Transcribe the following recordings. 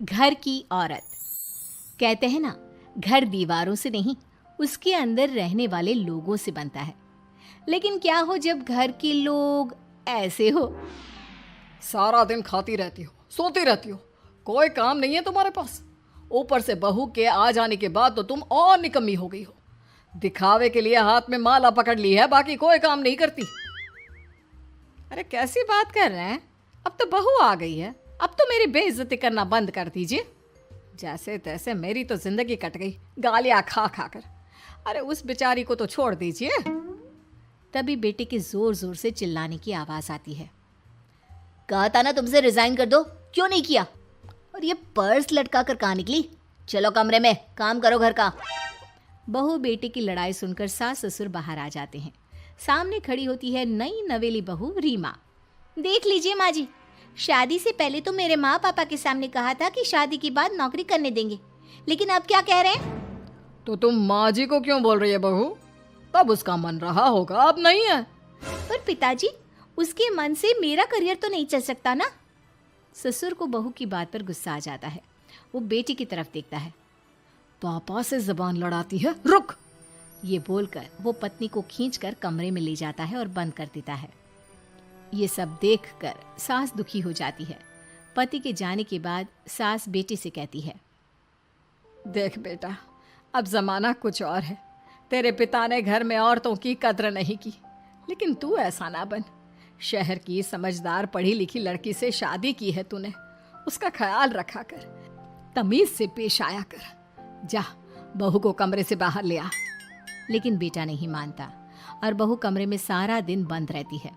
घर की औरत। कहते हैं ना, घर दीवारों से नहीं, उसके अंदर रहने वाले लोगों से बनता है। लेकिन क्या हो जब घर के लोग ऐसे हो? सारा दिन खाती रहती हो, सोती रहती हो, कोई काम नहीं है तुम्हारे पास। ऊपर से बहू के आ जाने के बाद तो तुम और निकम्मी हो गई हो। दिखावे के लिए हाथ में माला पकड़ ली है, बाकी कोई काम नहीं करती। अरे कैसी बात कर रहे हैं? अब तो बहू आ गई है, अब तो मेरी बेइज्जती करना बंद कर दीजिए। जैसे तैसे मेरी तो जिंदगी कट गई गालियां खा खा कर। अरे उस बेचारी को तो छोड़ दीजिए। तभी बेटे के जोर जोर से चिल्लाने की आवाज आती है। कहा था ना तुमसे रिजाइन कर दो, क्यों नहीं किया? और ये पर्स लटका कर कहाँ निकली? चलो कमरे में, काम करो घर का। बहू बेटे की लड़ाई सुनकर सास ससुर बाहर आ जाते हैं। सामने खड़ी होती है नई नवेली बहू रीमा। देख लीजिए माँ जी, शादी से पहले तो मेरे माँ पापा के सामने कहा था कि शादी के बाद नौकरी करने देंगे, लेकिन अब क्या कह रहे हैं? तो तुम माँ जी को क्यों बोल रही है बहू? तब उसका मन रहा होगा, अब नहीं है। पर पिताजी, उसके मन से मेरा करियर तो नहीं चल सकता ना। ससुर को बहू की बात पर गुस्सा आ जाता है। वो बेटी की तरफ देखता है। पापा से जबान लड़ाती है, रुक। ये बोलकर वो पत्नी को खींचकर कमरे में ले जाता है और बंद कर देता है। ये सब देखकर सास दुखी हो जाती है। पति के जाने के बाद सास बेटे से कहती है, देख बेटा, अब जमाना कुछ और है। तेरे पिता ने घर में औरतों की कद्र नहीं की, लेकिन तू ऐसा ना बन। शहर की समझदार पढ़ी लिखी लड़की से शादी की है तूने, उसका ख्याल रखा कर, तमीज से पेश आया कर। जा, बहू को कमरे से बाहर ले आ। लेकिन बेटा नहीं मानता और बहू कमरे में सारा दिन बंद रहती है।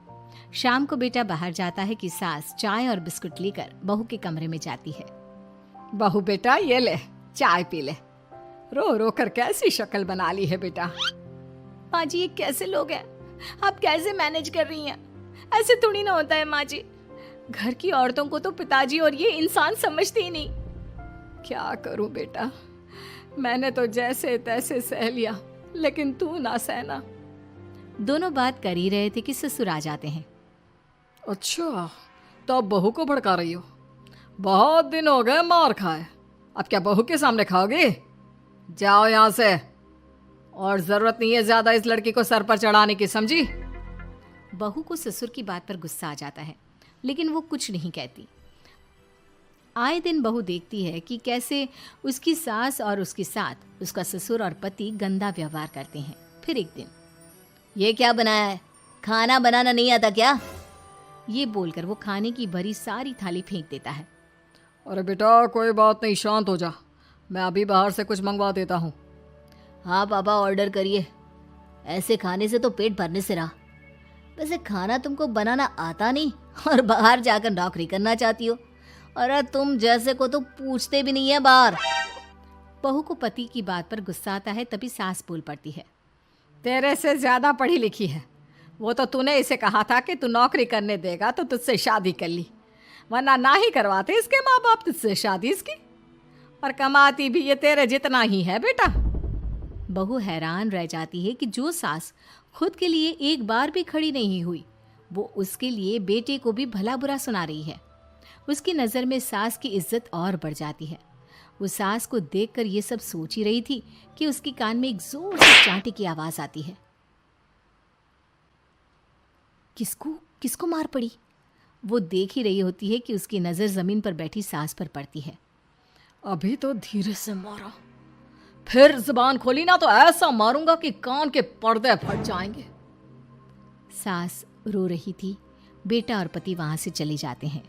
शाम को बेटा बाहर जाता है कि सास चाय और बिस्कुट लेकर बहू के कमरे में जाती है। बहू बेटा ये ले, चाय पी ले। रो रो कर कैसी शक्ल बना ली है बेटा। माँ जी, ये कैसे लोग हैं? आप कैसे मैनेज कर रही हैं? ऐसे थोड़ी ना होता है माँ जी। घर की औरतों को तो पिताजी और ये इंसान समझते ही नहीं। क्या करूं बेटा, मैंने तो जैसे तैसे सह लिया, लेकिन तू ना सहना। दोनों बात कर ही रहे थे कि ससुर आ जाते हैं। अच्छा, तो अब बहू को भड़का रही हो? बहुत दिन हो गए मार खाए, अब क्या बहू के सामने खाओगे? जाओ यहाँ से, और जरूरत नहीं है ज्यादा इस लड़की को सर पर चढ़ाने की, समझी? बहू को ससुर की बात पर गुस्सा आ जाता है, लेकिन वो कुछ नहीं कहती। आए दिन बहू देखती है कि कैसे उसकी सास और उसके साथ उसका ससुर और पति गंदा व्यवहार करते हैं। फिर एक दिन, ये क्या बनाया है? खाना बनाना नहीं आता क्या? ये बोलकर वो खाने की भरी सारी थाली फेंक देता है। अरे बेटा कोई बात नहीं, शांत हो जा, मैं अभी बाहर से कुछ मंगवा देता हूँ। हाँ पापा, ऑर्डर करिए। ऐसे खाने से तो पेट भरने से रहा। वैसे खाना तुमको बनाना आता नहीं और बाहर जाकर नौकरी करना चाहती हो। अरे तुम जैसे को तो पूछते भी नहीं है बाहर। बहू को पति की बात पर गुस्सा आता है, तभी सास बोल पड़ती है। तेरे से ज्यादा पढ़ी लिखी है, वो तो तूने इसे कहा था कि तू नौकरी करने देगा तो तुझसे शादी कर ली, वरना ना ही करवाते इसके माँ बाप तुझसे शादी इसकी। और कमाती भी ये तेरे जितना ही है बेटा। बहू हैरान रह जाती है कि जो सास खुद के लिए एक बार भी खड़ी नहीं हुई, वो उसके लिए बेटे को भी भला बुरा सुना रही है। उसकी नज़र में सास की इज्जत और बढ़ जाती है। वो सास को देखकर ये सब सोच ही रही थी कि उसके कान में एक जोर से चांटे की आवाज आती है। किसको किसको मार पड़ी? वो देख ही रही होती है कि उसकी नज़र जमीन पर बैठी सास पर पड़ती है। अभी तो धीरे से मारा, फिर जुबान खोली ना तो ऐसा मारूंगा कि कान के पर्दे फट जाएंगे। सास रो रही थी। बेटा और पति वहां से चले जाते हैं।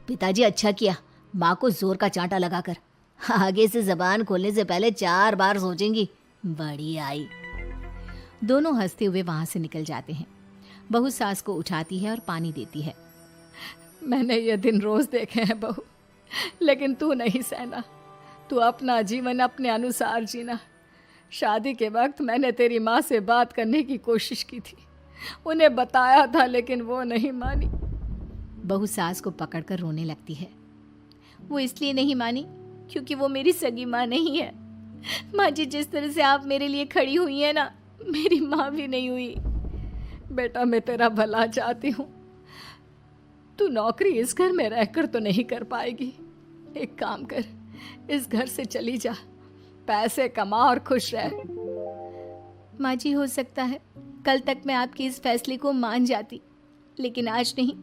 पिताजी अच्छा किया माँ को जोर का चांटा लगाकर, आगे से जबान खोलने से पहले 4 बार सोचेंगी। बड़ी आई। दोनों हंसते हुए वहां से निकल जाते हैं। बहू सास को उठाती है और पानी देती है। मैंने ये दिन रोज देखे हैं बहू, लेकिन तू नहीं सहना। तू अपना जीवन अपने अनुसार जीना। शादी के वक्त मैंने तेरी माँ से बात करने की कोशिश की थी, उन्हें बताया था, लेकिन वो नहीं मानी। बहू सास को पकड़कर रोने लगती है। वो इसलिए नहीं मानी क्योंकि वो मेरी सगी माँ नहीं है। माँ जी, जिस तरह से आप मेरे लिए खड़ी हुई है ना, मेरी माँ भी नहीं हुई। बेटा मैं तेरा भला चाहती हूँ, तू नौकरी इस घर में रहकर तो नहीं कर पाएगी, एक काम कर, इस घर से चली जा, पैसे कमा और खुश रह। माँ जी, हो सकता है कल तक मैं आपके इस फैसले को मान जाती, लेकिन आज नहीं।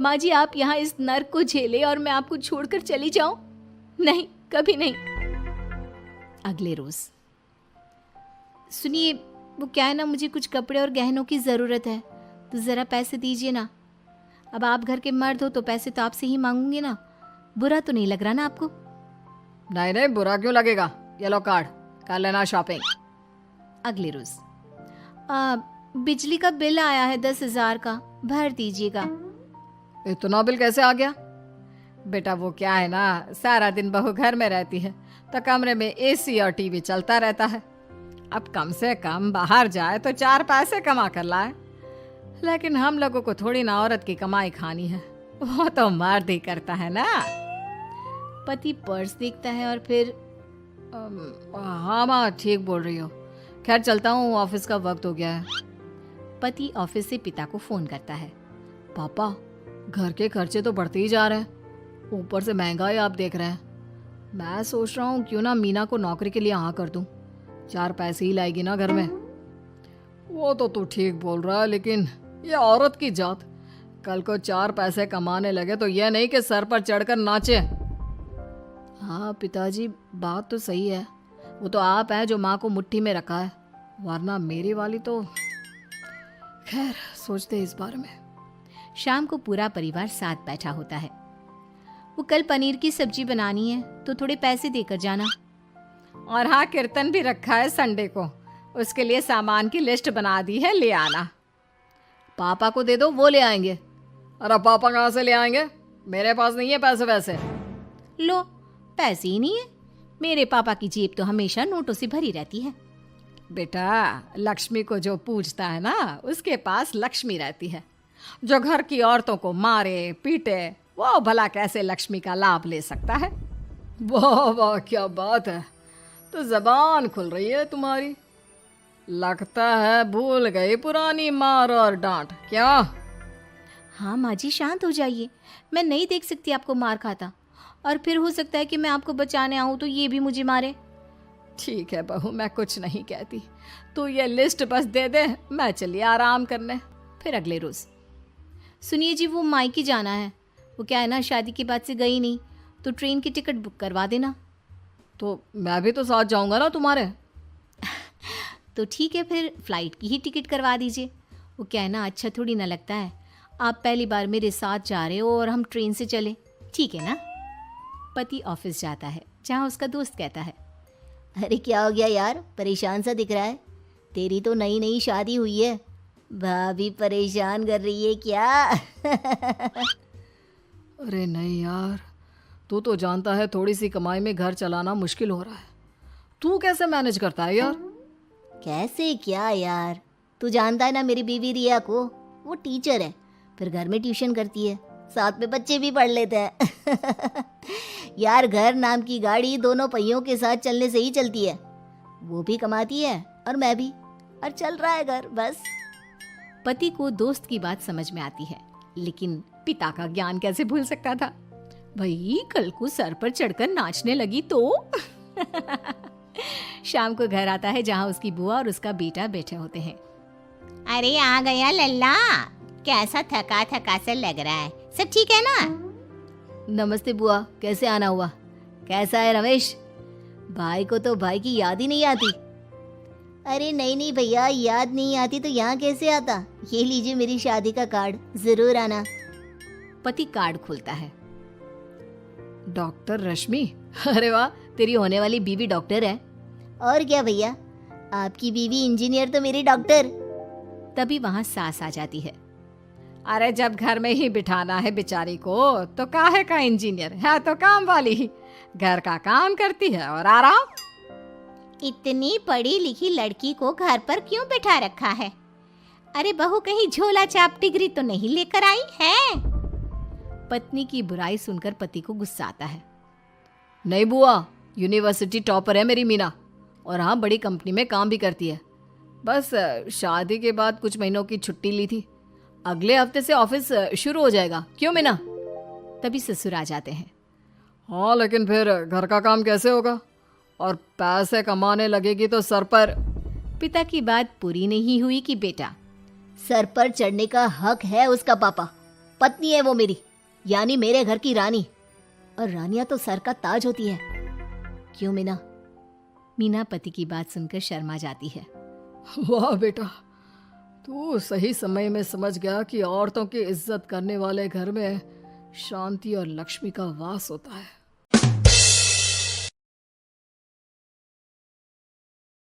माँ जी, आप यहाँ इस नर्क को झेले और मैं आपको छोड़कर चली जाऊं? नहीं, कभी नहीं। अगले रोज, सुनिए, वो क्या है ना, मुझे कुछ कपड़े और गहनों की ज़रूरत है, तो ज़रा पैसे दीजिए ना। अब आप घर के मर्द हो तो पैसे तो आपसे ही मांगूंगी ना। बुरा तो नहीं लग रहा ना आपको? नहीं नहीं, बुरा क्यों लगेगा, ये लो कार्ड, कर लेना शॉपिंग। अगले रोज, बिजली का बिल आया है 10,000 का, भर दीजिएगा। इतना बिल कैसे आ गया? बेटा वो क्या है ना, सारा दिन बहू घर में रहती है तो कमरे में एसी और टीवी चलता रहता है। अब कम से कम बाहर जाए तो 4 पैसे कमा कर लाए। लेकिन हम लोगों को थोड़ी ना औरत की कमाई खानी है, वो तो मर्द ही करता है ना। पति पर्स देखता है और फिर हाँ माँ, ठीक बोल रही हो। खैर चलता हूँ, ऑफिस का वक्त हो गया है। पति ऑफिस से पिता को फोन करता है। पापा, घर के खर्चे तो बढ़ते ही जा रहे हैं, ऊपर से महंगाई आप देख रहे हैं। मैं सोच रहा हूँ क्यों ना मीना को नौकरी के लिए हाँ कर दूँ, 4 पैसे ही लाएगी ना घर में। वो तो तू ठीक बोल रहा है, लेकिन ये औरत की जात, कल को 4 पैसे कमाने लगे तो यह नहीं कि सर पर चढ़कर नाचे। हाँ पिताजी, बात तो सही है। वो तो आप हैं जो माँ को मुट्ठी में रखा है, वरना मेरी वाली तो। खैर, सोचते इस बारे में। शाम को पूरा परिवार साथ बैठा होता है। वो कल पनीर की सब्जी बनानी है तो थोड़े पैसे देकर जाना। और हाँ, कीर्तन भी रखा है संडे को, उसके लिए सामान की लिस्ट बना दी है, ले आना। पापा को दे दो, वो ले आएंगे। अरे पापा कहाँ से ले आएंगे, मेरे पास नहीं है पैसे वैसे। लो, पैसे ही नहीं है? मेरे पापा की जेब तो हमेशा नोटों से भरी रहती है। बेटा, लक्ष्मी को जो पूजता है ना, उसके पास लक्ष्मी रहती है। जो घर की औरतों को मारे पीटे, वो भला कैसे लक्ष्मी का लाभ ले सकता है? वाह वाह, क्या बात है, तो जबान खुल रही है तुम्हारी। लगता है भूल गई पुरानी मार और डांट, क्या? हाँ माँ जी, शांत हो जाइए। मैं नहीं देख सकती आपको मार खाता, और फिर हो सकता है कि मैं आपको बचाने आऊँ तो ये भी मुझे मारे। ठीक है बहू, मैं कुछ नहीं कहती, तू ये लिस्ट बस दे दे, मैं चलिए आराम करने। फिर अगले रोज, सुनिए जी, वो मायके जाना है। वो क्या है ना, शादी के बाद से गई नहीं, तो ट्रेन की टिकट बुक करवा देना। तो मैं भी तो साथ जाऊंगा ना तुम्हारे। तो ठीक है, फिर फ्लाइट की ही टिकट करवा दीजिए। वो क्या है ना, अच्छा थोड़ी ना लगता है, आप पहली बार मेरे साथ जा रहे हो और हम ट्रेन से चले, ठीक है ना? पति ऑफिस जाता है, जहाँ उसका दोस्त कहता है, अरे क्या हो गया यार, परेशान सा दिख रहा है। तेरी तो नई नई शादी हुई है, भाभी परेशान कर रही है क्या? अरे नहीं यार, तू तो जानता है थोड़ी सी कमाई में घर चलाना मुश्किल हो रहा है। तू कैसे मैनेज करता है यार? कैसे क्या यार, तू जानता है ना मेरी बीवी रिया को, वो टीचर है, फिर घर में ट्यूशन करती है, साथ में बच्चे भी पढ़ लेते हैं। यार, घर नाम की गाड़ी दोनों पहियों के साथ चलने से ही चलती है। वो भी कमाती है और मैं भी, और चल रहा है घर बस। पति को दोस्त की बात समझ में आती है, लेकिन पिता का ज्ञान कैसे भूल सकता था? भाई, कल को सर पर चढ़कर नाचने लगी तो। शाम को घर आता है, जहाँ उसकी बुआ और उसका बेटा बैठे होते हैं। अरे आ गया लल्ला, कैसा थका थका सा लग रहा है, सब ठीक है ना? नमस्ते बुआ, कैसे आना हुआ? कैसा है रमेश? भाई को तो भाई की याद ही नहीं आती। अरे नहीं नहीं भैया, याद नहीं आती तो यहाँ कैसे आता। ये लीजिए मेरी शादी का कार्ड, जरूर आना। पति कार्ड खोलता है। डॉक्टर रश्मि? अरे वाह, तेरी होने वाली बीवी डॉक्टर है। और क्या भैया, आपकी बीवी इंजीनियर तो मेरी डॉक्टर। तभी वहाँ सास आ जाती है। अरे जब घर में ही बिठाना है बेचारी को, तो काहे का इंजीनियर है, तो काम वाली ही, घर का काम करती है और आराम। इतनी पढ़ी लिखी लड़की को घर पर क्यों बिठा रखा है? अरे बहू, कहीं झोला चाप डिग्री तो नहीं लेकर आई है? पत्नी की बुराई सुनकर पति को गुस्सा आता है। नहीं बुआ, यूनिवर्सिटी टॉपर है मेरी मीना, और हाँ, बड़ी कंपनी में काम भी करती है। बस शादी के बाद कुछ महीनों की छुट्टी ली थी, अगले हफ्ते से ऑफिस शुरू हो जाएगा। क्यों मीना? तभी ससुर आ जाते हैं। हाँ, लेकिन फिर घर का काम कैसे होगा? और पैसे कमाने लगेगी तो सर पर। पिता की बात पूरी नहीं हुई कि बेटा, सर पर चढ़ने का हक है उसका पापा। पत्नी है वो मेरी, यानी मेरे घर की रानी। और रानियां तो सर का ताज होती है। क्यों मीना? मीना पति की बात सुनकर शर्मा जाती है। वाह बेटा, तू सही समय में समझ गया कि औरतों की इज्जत करने वाले घर में शांति और लक्ष्मी का वास होता है।